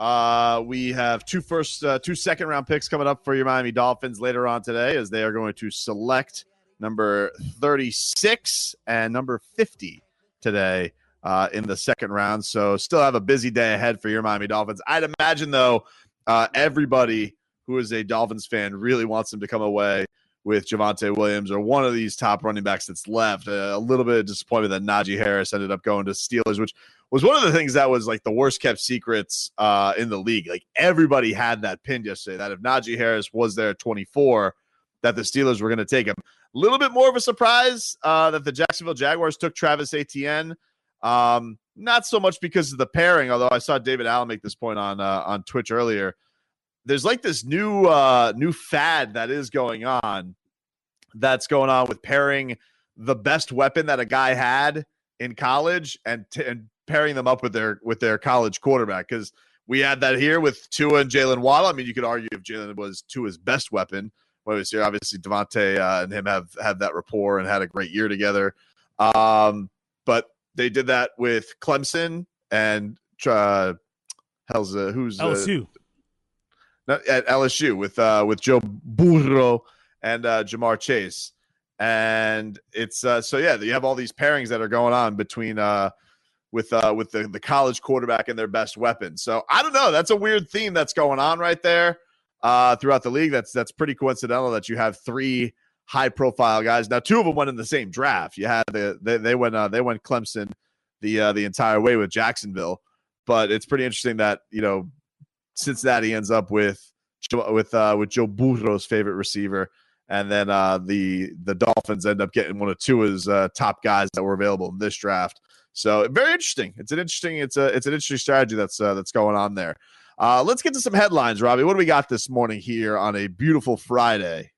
We have two second round picks coming up for your Miami Dolphins later on today, as they are going to select number 36 and number 50 today in the second round. So still have a busy day ahead for your Miami Dolphins. I'd imagine, though, everybody who is a Dolphins fan really wants them to come away with Javonte Williams or one of these top running backs that's left. A little bit of disappointment that Najee Harris ended up going to Steelers, which was one of the things that was like the worst kept secrets in the league. Like everybody had that pinned yesterday that if Najee Harris was there at 24, that the Steelers were going to take him. A little bit more of a surprise that the Jacksonville Jaguars took Travis Etienne. Not so much because of the pairing, although I saw David Allen make this point on Twitch earlier. There's like this new fad that is going on with pairing the best weapon that a guy had in college and pairing them up with their college quarterback, because we had that here with Tua and Jaylen Waddle. I mean, you could argue if Jaylen was Tua's best weapon. Obviously, Devontae and him have that rapport and had a great year together. But they did that with Clemson and LSU. At LSU with Joe Burrow and Jamar Chase. And it's you have all these pairings that are going on between with the college quarterback and their best weapon. So I don't know. That's a weird theme that's going on right there throughout the league. That's pretty coincidental that you have three high profile guys. Now, two of them went in the same draft. You had they went Clemson the entire way with Jacksonville, but it's pretty interesting that Cincinnati ends up with Joe Burrow's favorite receiver, and then the Dolphins end up getting one of Tua's top guys that were available in this draft. So very interesting. It's an interesting strategy that's going on there. Let's get to some headlines, Robbie. What do we got this morning here on a beautiful Friday?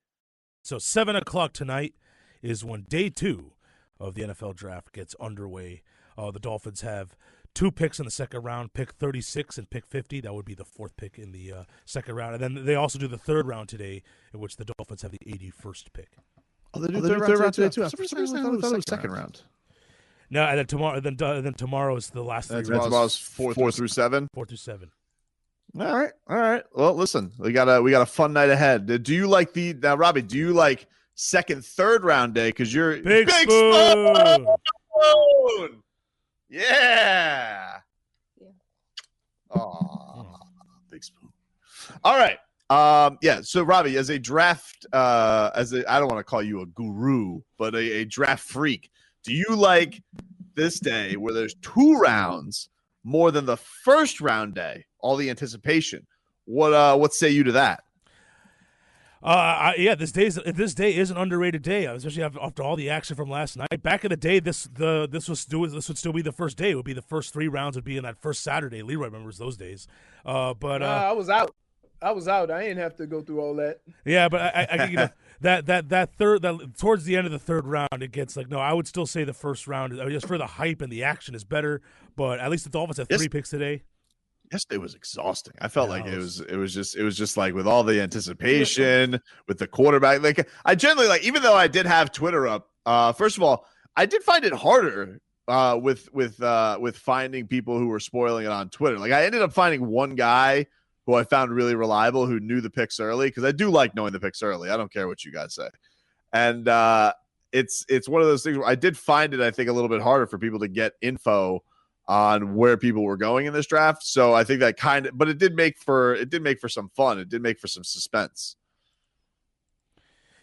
So 7:00 tonight is when day 2 of the NFL draft gets underway. The Dolphins have 2 picks in the second round, pick 36 and pick 50. That would be the 4th pick in the second round. And then they also do the 3rd round today, in which the Dolphins have the 81st pick. Oh, they do the 3rd round today too. For some reason, I thought it was second round. No, and then tomorrow is the last 3 rounds. Tomorrow's 4 through 7. 4 through 7. All right. Well, listen, we got a fun night ahead. Do you like now, Robbie? Do you like second, 3rd round day? Because you're Big Spoon. Yeah. Oh, Big Spoon. All right. So Robbie, as a draft, I don't want to call you a guru, but a draft freak, do you like this day where there's 2 rounds more than the first round day? All the anticipation. What say you to that? This day is an underrated day, especially after all the action from last night. Back in the day, this would still be the first day. It would be the first 3 rounds would be in that first Saturday. Leroy remembers those days. I was out. I didn't have to go through all that. Yeah, but I that towards the end of the 3rd round, it gets like, no, I would still say the first round, just for the hype and the action, is better. But at least the Dolphins have 3 picks today. Yesterday was exhausting. I felt like it was just like with all the anticipation with the quarterback. Like I generally even though I did have Twitter up. First of all, I did find it harder with finding people who were spoiling it on Twitter. Like I ended up finding one guy who I found really reliable who knew the picks early, because I do like knowing the picks early. I don't care what you guys say, and it's one of those things where I did find it, I think, a little bit harder for people to get info on where people were going in this draft. So I think that but it did make for some fun. It did make for some suspense.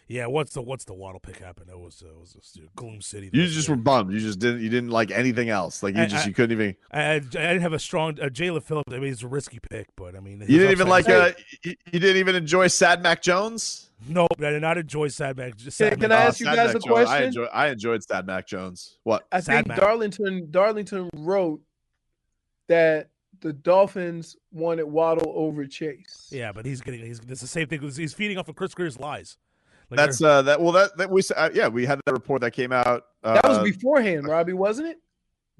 Yeah, once the Waddle pick happened, it was just gloom city. You just were bummed. You didn't like anything else. Like you couldn't even. I didn't have a strong Jalen Phillips. I mean, it's a risky pick, but I mean, you didn't even like. You didn't even enjoy Sad Mac Jones. No, but I did not enjoy Sad Mac. Can I ask you guys a question? I enjoyed Sad Mac Jones. What? I think Darlington wrote that the Dolphins wanted Waddle over Chase. Yeah, but it's the same thing. He's feeding off of Chris Grier's lies. Like we had that report that came out. That was beforehand, Robbie, wasn't it?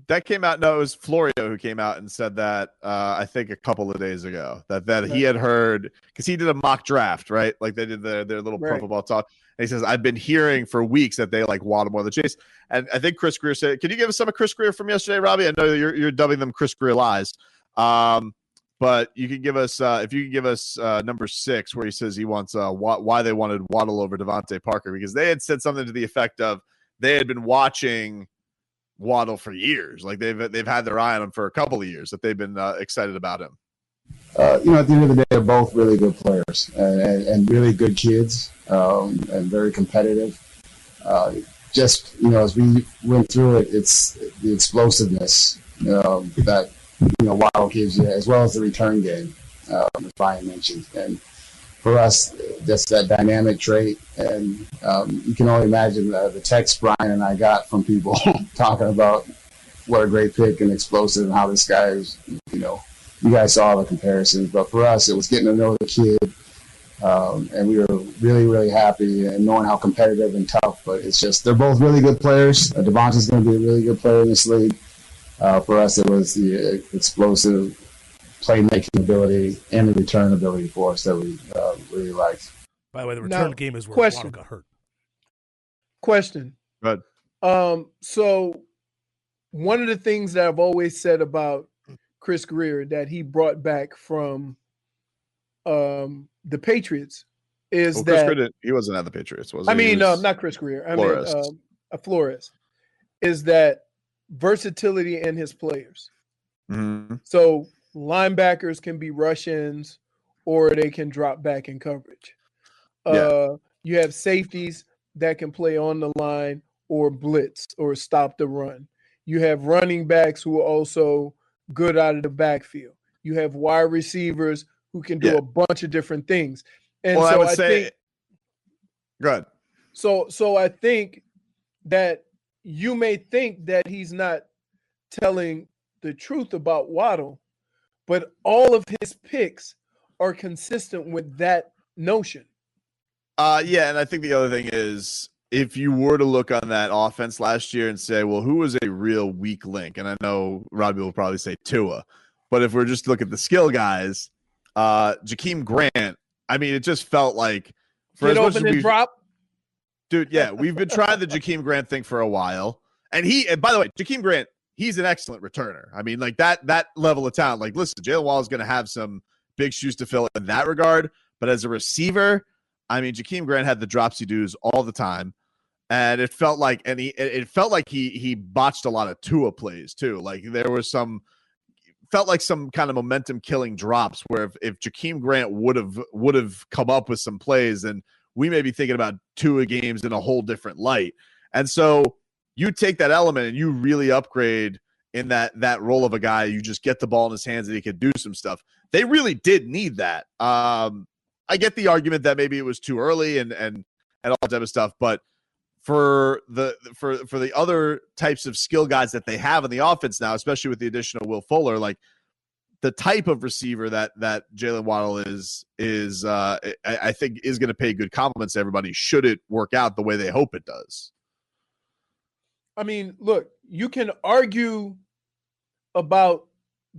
That came out. No, it was Florio who came out and said that. I think a couple of days ago that he had heard, because he did a mock draft, right? Like they did their little pro football talk. And he says, I've been hearing for weeks that they like Waddle more than Chase. And I think Chris Grier said, can you give us some of Chris Grier from yesterday, Robbie? I know you're dubbing them Chris Grier lies. But you could give us if you could give us number 6, where he says he wants why they wanted Waddle over Devontae Parker, because they had said something to the effect of they had been watching Waddle for years, like they've had their eye on him for a couple of years, that they've been excited about him. At the end of the day, they're both really good players and really good kids, and very competitive. As we went through it, it's the explosiveness that Waddle gives you, as well as the return game, as Brian mentioned. And for us, just that dynamic trait. And you can only imagine the text Brian and I got from people talking about what a great pick and explosive and how this guy is, you guys saw the comparisons. But for us, it was getting to know the kid. And we were really, really happy and knowing how competitive and tough. But it's just they're both really good players. Devontae's going to be a really good player in this league. For us, it was the explosive playmaking ability and the return ability for us that we really liked. By the way, the return game is where Waddle got hurt. Question. Good. So one of the things that I've always said about Chris Grier that he brought back from the Patriots is Chris that Grier he wasn't at the Patriots, was he? I mean, not Chris Grier. Flores. Flores is that versatility in his players. Mm-hmm. So linebackers can be rush-ins or they can drop back in coverage. You have safeties that can play on the line or blitz or stop the run. You have running backs who are also good out of the backfield. You have wide receivers who can do a bunch of different things. And well, so I would say, think, good. So I think that you may think that he's not telling the truth about Waddle, but all of his picks are consistent with that notion. And I think the other thing is, if you were to look on that offense last year and say, well, who was a real weak link? And I know Robbie will probably say Tua, but if we're just to look at the skill guys, Jakeem Grant, I mean, it just felt like for Get as much open as and drop. Dude, yeah, we've been trying the Jakeem Grant thing for a while. And by the way, Jakeem Grant, he's an excellent returner. I mean, like that level of talent. Like, listen, Jaylen Waddle is going to have some big shoes to fill in that regard. But as a receiver, I mean, Jakeem Grant had the dropsy-doos all the time. And it felt like he botched a lot of Tua plays too. Like there was felt like some kind of momentum killing drops where if Jakeem Grant would have come up with some plays, then we may be thinking about Tua games in a whole different light. And so you take that element and you really upgrade in that role of a guy. You just get the ball in his hands and he could do some stuff. They really did need that. I get the argument that maybe it was too early and all that type of stuff, but for the other types of skill guys that they have in the offense now, especially with the addition of Will Fuller, like the type of receiver that Jaylen Waddle is I think is going to pay good compliments to everybody should it work out the way they hope it does. I mean, look, you can argue about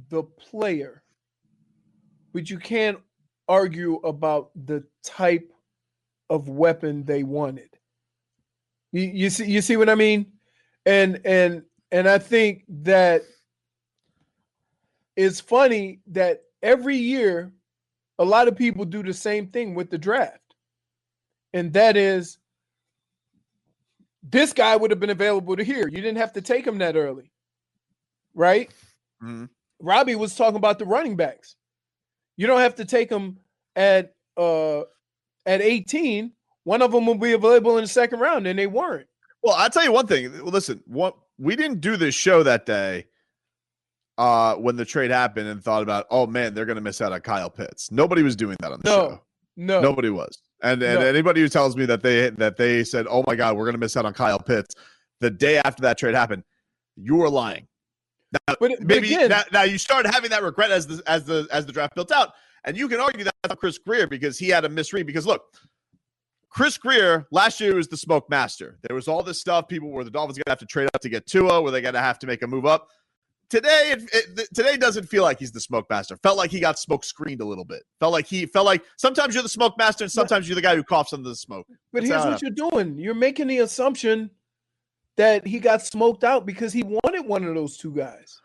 the player, but you can't argue about the type of weapon they wanted. You see what I mean? And I think that it's funny that every year a lot of people do the same thing with the draft. And that is, this guy would have been available to here. You didn't have to take him that early. Right? Mm-hmm. Robbie was talking about the running backs. You don't have to take them at 18. One of them will be available in the second round, and they weren't. Well, I'll tell you one thing. Listen, we didn't do this show that day when the trade happened and thought about, oh, man, they're going to miss out on Kyle Pitts. Nobody was doing that on the show. No. Nobody was. And anybody who tells me that they said, oh, my God, we're going to miss out on Kyle Pitts the day after that trade happened, you were lying. Now, now you start having that regret as the draft built out. And you can argue that on Chris Grier because he had a misread. Because, look, Chris Grier last year was the smoke master. There was all this stuff. People were the Dolphins going to have to trade up to get Tua, where they got to have to make a move up. Today doesn't feel like he's the smoke master. Felt like he got smoke screened a little bit. Felt like sometimes you're the smoke master and sometimes you're the guy who coughs under the smoke. But here's what you're doing. You're making the assumption that he got smoked out because he wanted one of those two guys.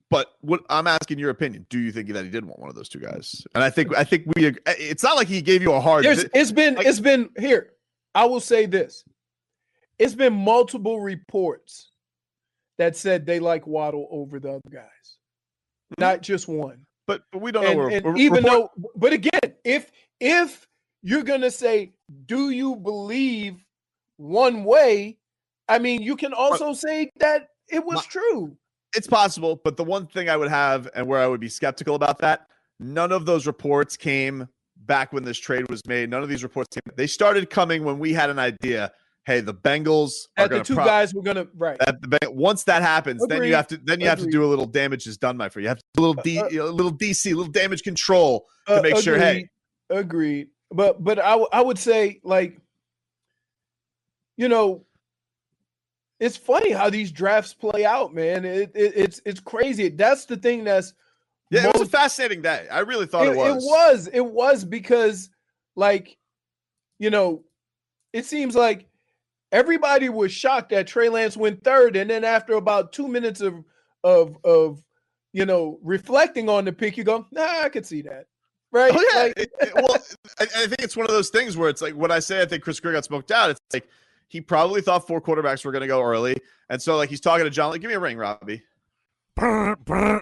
But what I'm asking your opinion, do you think that he did want one of those two guys? And I think it's not like he gave you a hard. It's been here. I will say this. It's been multiple reports that said they like Waddle over the other guys. Not just one. But we don't know. But again, if you're gonna say, do you believe one way? I mean, you can also say that it was true. It's possible, but the one thing I would have and where I would be skeptical about that, none of those reports came back when this trade was made. None of these reports came. They started coming when we had an idea. Hey, the Bengals are going to. The two guys were going to right. Once that happens, Agreed. then you have to do a little damage is done, my friend. You have to do a little DC, a little damage control to make sure. Hey, agreed. But I would say, like, you know, it's funny how these drafts play out, man. It's crazy. That's the thing that's it was a fascinating day. I really thought it was. It was because, like, you know, it seems like everybody was shocked that Trey Lance went third, and then after about 2 minutes of you know, reflecting on the pick, you go, nah, I could see that. Right? Oh, yeah. Like, I think it's one of those things where it's like when I say I think Chris Grier got smoked out, it's like he probably thought 4 quarterbacks were going to go early. And so, like, he's talking to John, like, give me a ring, Robbie. Wow.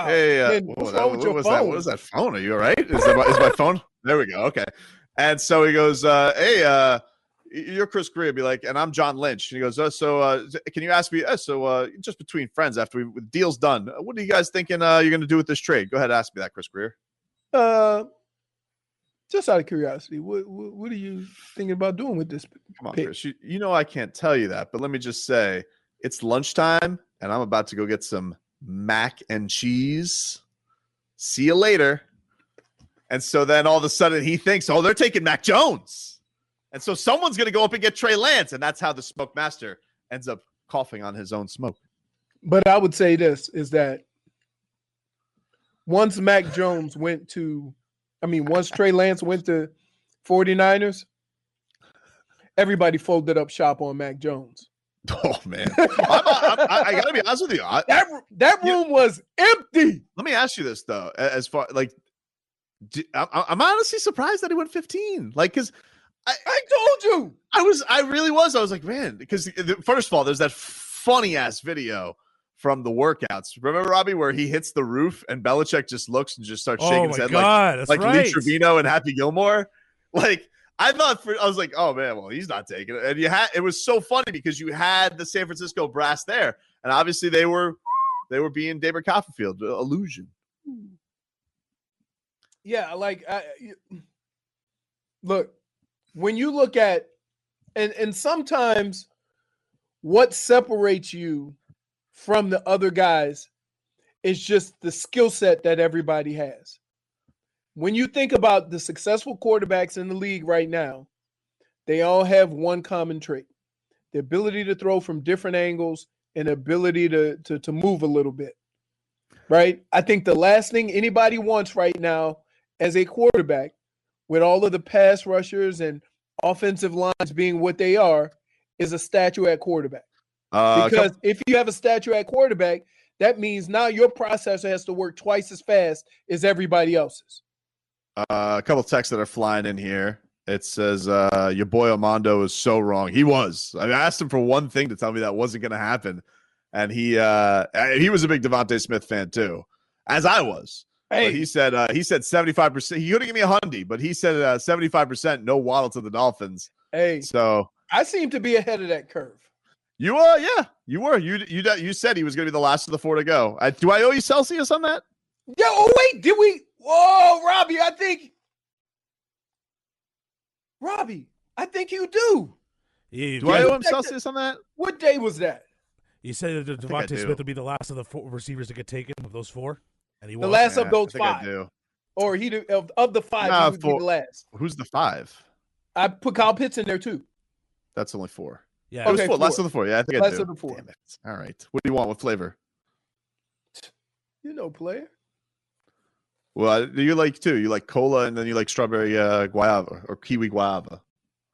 Hey, man, what's wrong with your phone? What is that phone? Are you all right? Is my phone? There we go. Okay. And so he goes, hey, you're Chris Grier. Be like, and I'm John Lynch. And he goes, can you ask me, just between friends after the deal's done, what are you guys thinking you're going to do with this trade? Go ahead, ask me that, Chris Grier. Just out of curiosity, what are you thinking about doing with this? Come on, Chris. You know I can't tell you that, but let me just say it's lunchtime, and I'm about to go get some mac and cheese. See you later. And so then all of a sudden he thinks, oh, they're taking Mac Jones. And so someone's going to go up and get Trey Lance, and that's how the smoke master ends up coughing on his own smoke. But I would say this is that once Trey Lance went to 49ers, everybody folded up shop on Mac Jones. Oh, man. I got to be honest with you. That room was empty. Let me ask you this, though. As far, like, I'm honestly surprised that he went 15. Like, because I told you. I really was. I was like, man, because first of all, there's that funny-ass video from the workouts. Remember, Robbie, where he hits the roof and Belichick just looks and just starts shaking his head like right. Lee Trevino and Happy Gilmore? Like, I was like, oh, man, well, he's not taking it. And it was so funny because you had the San Francisco brass there. And obviously they were being David Copperfield, illusion. Yeah, like, look, when you look at, and sometimes what separates you from the other guys is just the skill set that everybody has. When you think about the successful quarterbacks in the league right now, they all have one common trait: the ability to throw from different angles and ability to move a little bit, right? I think the last thing anybody wants right now as a quarterback, with all of the pass rushers and offensive lines being what they are, is a statue at quarterback. Because if you have a statue at quarterback, that means now your processor has to work twice as fast as everybody else's. A couple texts that are flying in here. It says, your boy Armando is so wrong. He was. I asked him for one thing to tell me that wasn't going to happen. And he was a big Devontae Smith fan too, as I was. Hey. But he said 75%. He couldn't give me a hundred, but he said 75% no Waddle to the Dolphins. Hey, so I seem to be ahead of that curve. You were, yeah, you were. You said he was going to be the last of the 4 to go. Do I owe you Celsius on that? Yeah. Oh wait, did we? Whoa, Robbie, I think you do. Do I owe him Celsius on that? What day was that? You said that Devontae Smith would be the last of the 4 receivers to get taken of those 4, and he was the last of those I 5. do. Or of the 5, he would be the last. Who's the 5? I put Kyle Pitts in there too. That's only 4. Yeah, it was 4. Last of the 4. Yeah, I think I do. Last of the 4. Damn it. All right. What do you want with flavor? You know, player. Well, you like too. You like cola, and then you like strawberry guava or kiwi guava.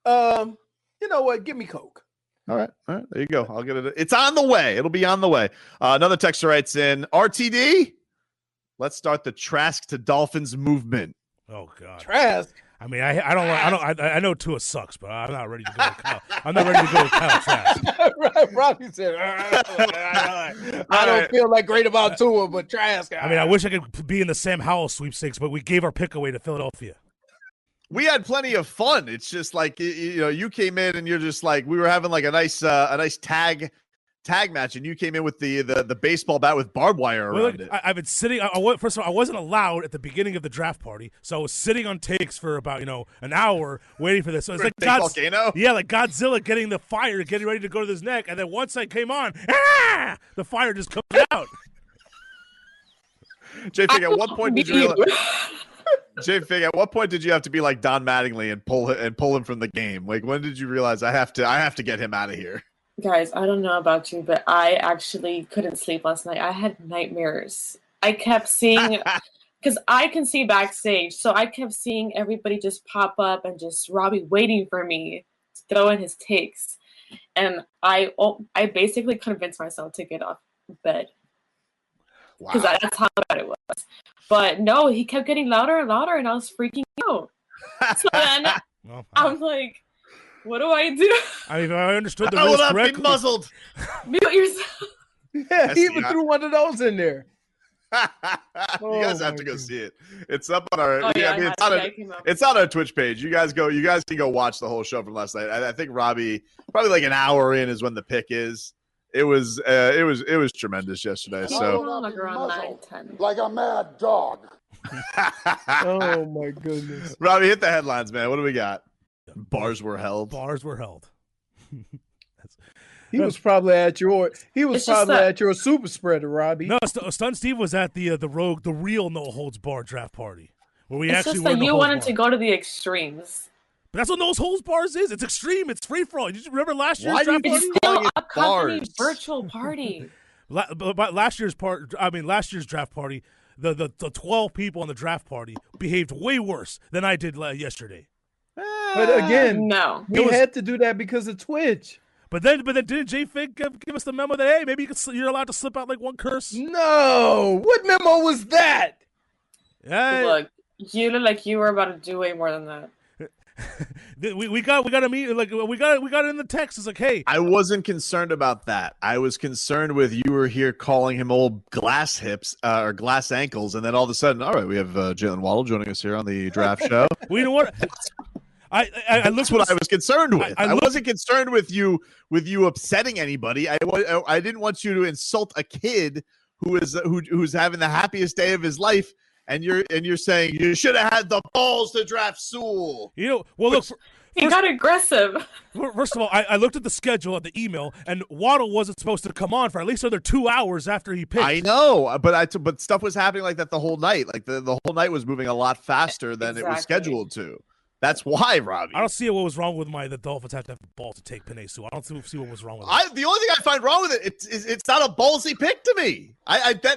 You know what? Give me Coke. All right. There you go. I'll get it. It's on the way. It'll be on the way. Another texter writes in, RTD, let's start the Trask to Dolphins movement. Oh God, Trask. I mean, I know Tua sucks, but I'm not ready to go with Kyle. I'm not ready to go with Kyle Trask. Robbie said, I don't feel like great about Tua, but Trask. I mean, I wish I could be in the Sam Howell sweepstakes, but we gave our pick away to Philadelphia. We had plenty of fun. It's just like, you came in and you're just like, we were having like a nice tag match, and you came in with the baseball bat with barbed wire around it. I've been sitting. First of all, I wasn't allowed at the beginning of the draft party, so I was sitting on takes for about an hour waiting for this. So it's like volcano. Yeah, like Godzilla getting the fire, getting ready to go to his neck, and then once I came on, the fire just comes out. J-Fig, at what point did you realize? J-Fig, at what point did you have to be like Don Mattingly and pull him from the game? Like, when did you realize I have to get him out of here? Guys, I don't know about you, but I actually couldn't sleep last night. I had nightmares. I kept seeing, because I can see backstage, so I kept seeing everybody just pop up and just Robbie waiting for me to throw in his takes. And I basically convinced myself to get off bed. Because that's how bad it was. But no, he kept getting louder and louder, and I was freaking out. So then I'm like, what do I do? I mean, if I understood the rules correctly. I will not be muzzled. Mute yourself. Yeah, he even threw one of those in there. You guys have to go see it. It's up on our. It's on our Twitch page. You guys can go watch the whole show from last night. I think Robbie, probably like an hour in, is when the pick is. It was tremendous yesterday. So like around 9-10. Like a mad dog. Oh my goodness. Robbie, hit the headlines, man. What do we got? Bars were held. He was probably at your super spreader, Robbie. No, Stun Steve was at the real no holds bar draft party where we it's actually just that you wanted to go to the extremes. But that's what no holds bars is. It's extreme. It's free for all. Did you remember last year's draft party? It's still a company virtual party. But last year's draft party, the 12 people on the draft party behaved way worse than I did yesterday. But again, no, we had to do that because of Twitch. But then didn't J-Fig give us the memo that, hey, maybe you're allowed to slip out like one curse? No. What memo was that? Yeah. Look, you look like you were about to do way more than that. we got a meeting, like we got it in the text. It's like, hey, I wasn't concerned about that. I was concerned with you were here calling him old glass hips or glass ankles, and then all of a sudden, all right, we have Jaylen Waddle joining us here on the draft show. Well, you know what? That's what I was concerned with. I wasn't concerned with you upsetting anybody. I didn't want you to insult a kid who's having the happiest day of his life. And you're saying you should have had the balls to draft Sewell. Look. He got aggressive. First of all, I looked at the schedule at the email, and Waddle wasn't supposed to come on for at least another 2 hours after he picked. I know, but stuff was happening like that the whole night. Like the whole night was moving a lot faster than it was scheduled to. That's why, Robbie. I don't see what was wrong with the Dolphins have to have the ball to take Penei Sewell. I don't see what was wrong with it. The only thing I find wrong with it's not a ballsy pick to me.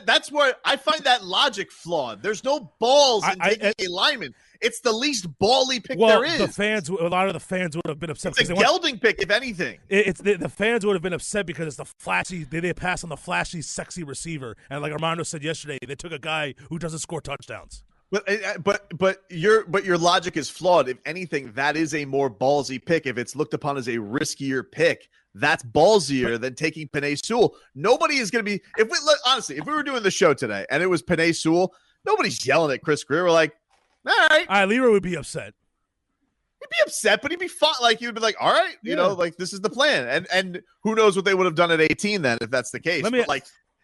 That's where I find that logic flawed. There's no balls in taking a lineman. It's the least bally pick there is. A lot of the fans would have been upset. It's a gelding pick, if anything. The fans would have been upset because it's the flashy. They pass on the flashy, sexy receiver, and like Armando said yesterday, they took a guy who doesn't score touchdowns. But your logic is flawed. If anything, that is a more ballsy pick. If it's looked upon as a riskier pick, that's ballsier than taking Penei Sewell. Nobody is going to be. Honestly, if we were doing the show today and it was Penei Sewell, nobody's yelling at Chris Grier. We're like, all right. Leroy would be upset. He'd be upset, but he'd be fun. Like he would be like, all right, like this is the plan. And who knows what they would have done at 18 then if that's the case.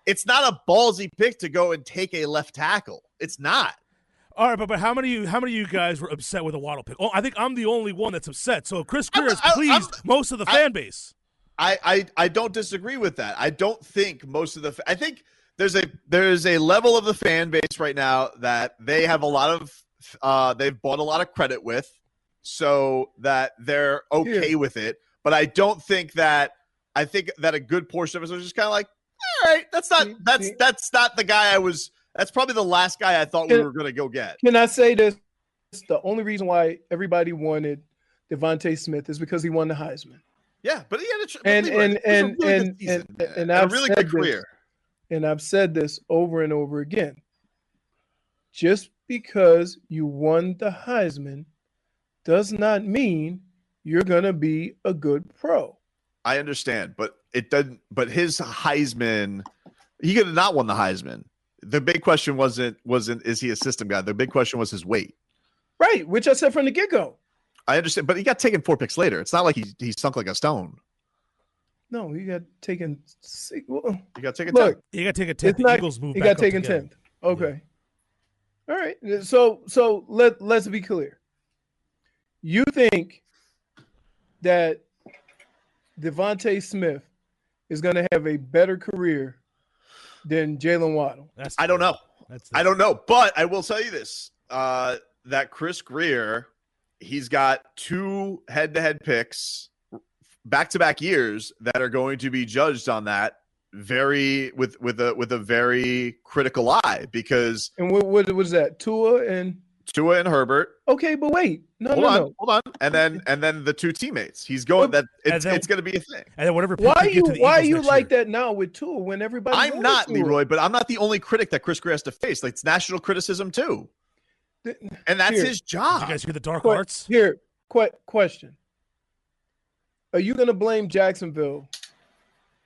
It's not a ballsy pick to go and take a left tackle. It's not. All right, but how many of you guys were upset with a Waddle pick? Oh, I think I'm the only one that's upset. So Chris Grier has pleased most of the fan base. I don't disagree with that. I don't think most of the. I think there's a level of the fan base right now that they have a lot of. They've bought a lot of credit with, so that they're okay with it. But I don't think that. I think that a good portion of us are just kind of like, all right, that's not the guy I was. That's probably the last guy I thought we were going to go get. Can I say this? The only reason why everybody wanted Devontae Smith is because he won the Heisman. Yeah, but he had a really good career. And I've said this over and over again. Just because you won the Heisman does not mean you're going to be a good pro. I understand, but it doesn't. But his Heisman, he could have not won the Heisman. The big question wasn't is he a system guy? The big question was his weight. Right, which I said from the get-go. I understand, but he got taken 4 picks later. It's not like he sunk like a stone. No, he got taken. He got taken. Look, 10th. He got taken 10th. The Eagles moved. He back got taken 10th. Okay. Yeah. All right. So let's be clear. You think that Devontae Smith is going to have a better career than Jaylen Waddle? I don't know. I don't know, but I will tell you this: that Chris Grier, he's got 2 head-to-head picks, back-to-back years that are going to be judged on that with a very critical eye because. And what was that? Tua and Herbert. Okay, but wait, hold on, and then the 2 teammates. He's going that it's going to be a thing. And then whatever. Why are you like that now with Tua when everybody? I'm not Leroy, but I'm not the only critic that Chris Grier has to face. Like, it's national criticism too, and that's his job. Did you guys hear the dark arts? Here, question: are you going to blame Jacksonville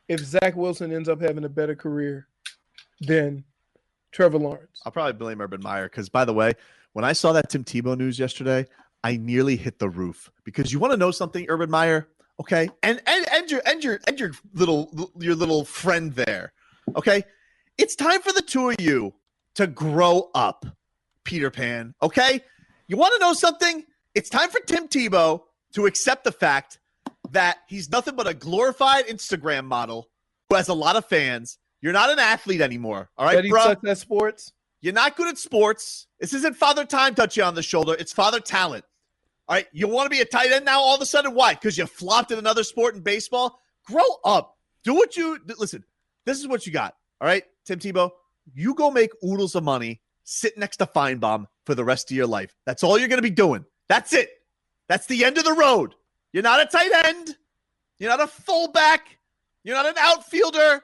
if Zach Wilson ends up having a better career than Trevor Lawrence? I'll probably blame Urban Meyer because, by the way, when I saw that Tim Tebow news yesterday, I nearly hit the roof because you want to know something, Urban Meyer, okay? And your little friend there, okay? It's time for the 2 of you to grow up, Peter Pan, okay? You want to know something? It's time for Tim Tebow to accept the fact that he's nothing but a glorified Instagram model who has a lot of fans. You're not an athlete anymore, all right, bro? Sucks at sports. You're not good at sports. This isn't Father Time touch you on the shoulder. It's Father Talent. All right, you want to be a tight end now all of a sudden? Why? Because you flopped in another sport in baseball? Grow up. Do what you – listen, this is what you got, all right, Tim Tebow? You go make oodles of money, sit next to Feinbaum for the rest of your life. That's all you're going to be doing. That's it. That's the end of the road. You're not a tight end. You're not a fullback. You're not an outfielder.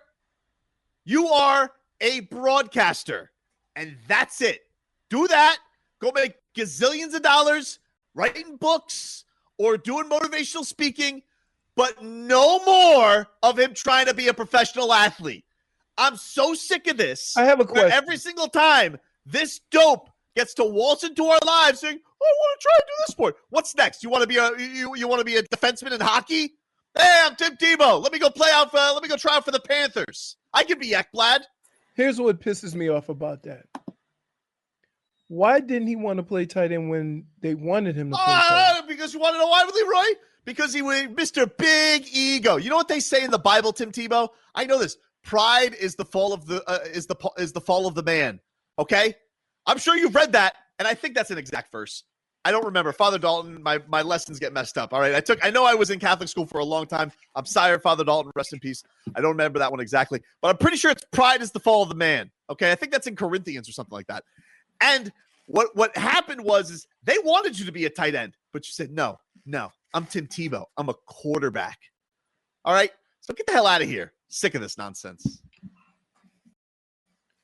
You are a broadcaster. And that's it. Do that. Go make gazillions of dollars writing books or doing motivational speaking, but no more of him trying to be a professional athlete. I'm so sick of this. I have a question. Every single time this dope gets to waltz into our lives saying, "Oh, I want to try and do this sport." What's next? You want to be a defenseman in hockey? Hey, I'm Tim Tebow. Let me go try out for the Panthers. I could be Ekblad. Here's what pisses me off about that. Why didn't he want to play tight end when they wanted him to play tight end? Because you want to know why, Leroy? Because he was Mr. Big Ego. You know what they say in the Bible, Tim Tebow? I know this. Pride is the fall of the fall of the man. Okay? I'm sure you've read that, and I think that's an exact verse. I don't remember. Father Dalton, my lessons get messed up. All right. I know I was in Catholic school for a long time. I'm sorry, Father Dalton, rest in peace. I don't remember that one exactly, but I'm pretty sure it's pride is the fall of the man. Okay. I think that's in Corinthians or something like that. And what happened is they wanted you to be a tight end, but you said, no, I'm Tim Tebow. I'm a quarterback. All right. So get the hell out of here. Sick of this nonsense.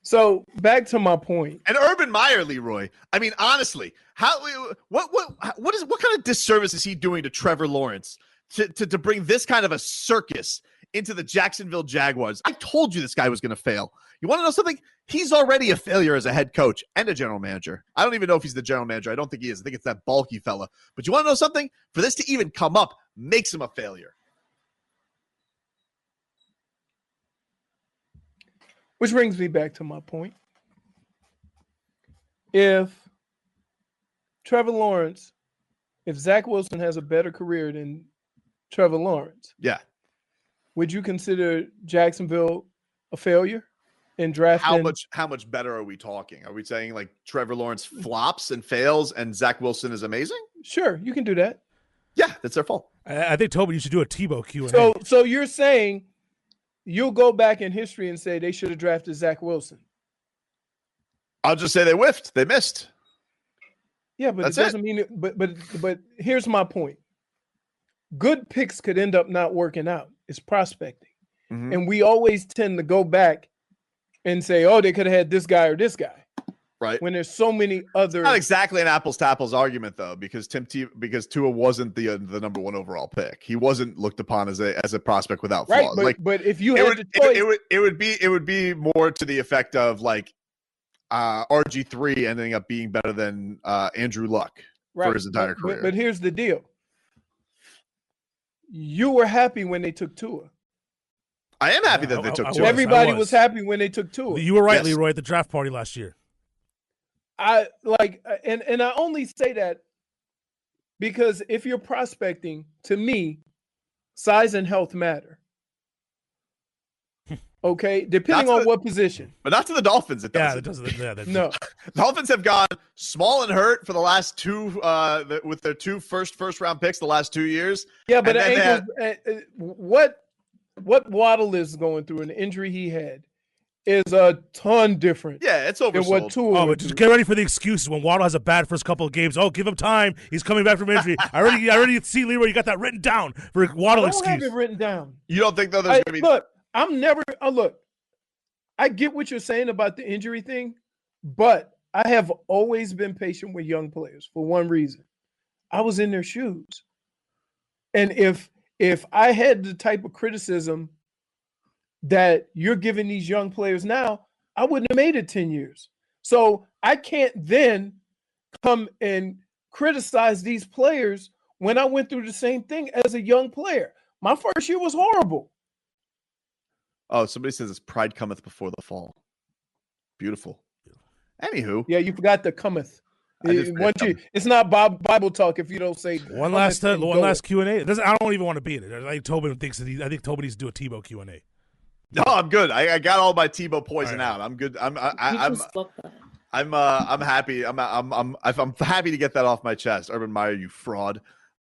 So back to my point. And Urban Meyer, Leroy. I mean, honestly, what kind of disservice is he doing to Trevor Lawrence to bring this kind of a circus into the Jacksonville Jaguars? I told you this guy was going to fail. You want to know something? He's already a failure as a head coach and a general manager. I don't even know if he's the general manager. I don't think he is. I think it's that bulky fella. But you want to know something? For this to even come up makes him a failure. Which brings me back to my point. If Zach Wilson has a better career than Trevor Lawrence, yeah, would you consider Jacksonville a failure in drafting? How much better are we talking? Are we saying like Trevor Lawrence flops and fails and Zach Wilson is amazing? Sure, you can do that. Yeah, that's their fault. I think, Tobin, you should do a Tebow Q&A. So you're saying you'll go back in history and say they should have drafted Zach Wilson? I'll just say they whiffed. They missed. Yeah, but it doesn't mean it. But here's my point. good picks could end up not working out. It's prospecting. Mhm. And we always tend to go back and say, oh, they could have had this guy or this guy. Right. When there's so many other. Not exactly an apples to apples argument though, because because Tua wasn't the number 1 overall pick. He wasn't looked upon as a prospect without flaws. Right, but if you had the choice, it would be more to the effect of like RG3 ending up being better than Andrew Luck for his entire career. But here's the deal: you were happy when they took Tua. I am happy that they took Tua. Everybody was happy when they took Tua. You were right, Leroy, at the draft party last year. I only say that because if you're prospecting, to me, size and health matter. Okay, depending on what position. But not to the Dolphins. It doesn't. Yeah, it doesn't. Yeah, no. Dolphins have gone small and hurt for the last 2 with their 2 first round picks the last 2 years. Yeah, but what Waddle is going through, an injury he had, is a ton different. Yeah, it's oversold. Than what Tua but just get ready for the excuses when Waddle has a bad first couple of games. Oh, give him time. He's coming back from injury. I already see, Leroy, you got that written down for Waddle excuse. I don't have it written down. You don't think, though, there's going to be... Look, I get what you're saying about the injury thing, but I have always been patient with young players for one reason. I was in their shoes. And if I had the type of criticism that you're giving these young players now, I wouldn't have made it 10 years. So I can't then come and criticize these players when I went through the same thing as a young player. My first year was horrible. Oh, somebody says it's pride cometh before the fall. Beautiful. Anywho. Yeah, you forgot the cometh. It's not Bible talk if you don't say one last Q&A. I don't even want to be in it. I think Tobin thinks I think Tobin needs to do a Tebow Q&A. No, I'm good. I got all my Tebow poison out. I'm good. I'm happy. I'm happy to get that off my chest. Urban Meyer, you fraud.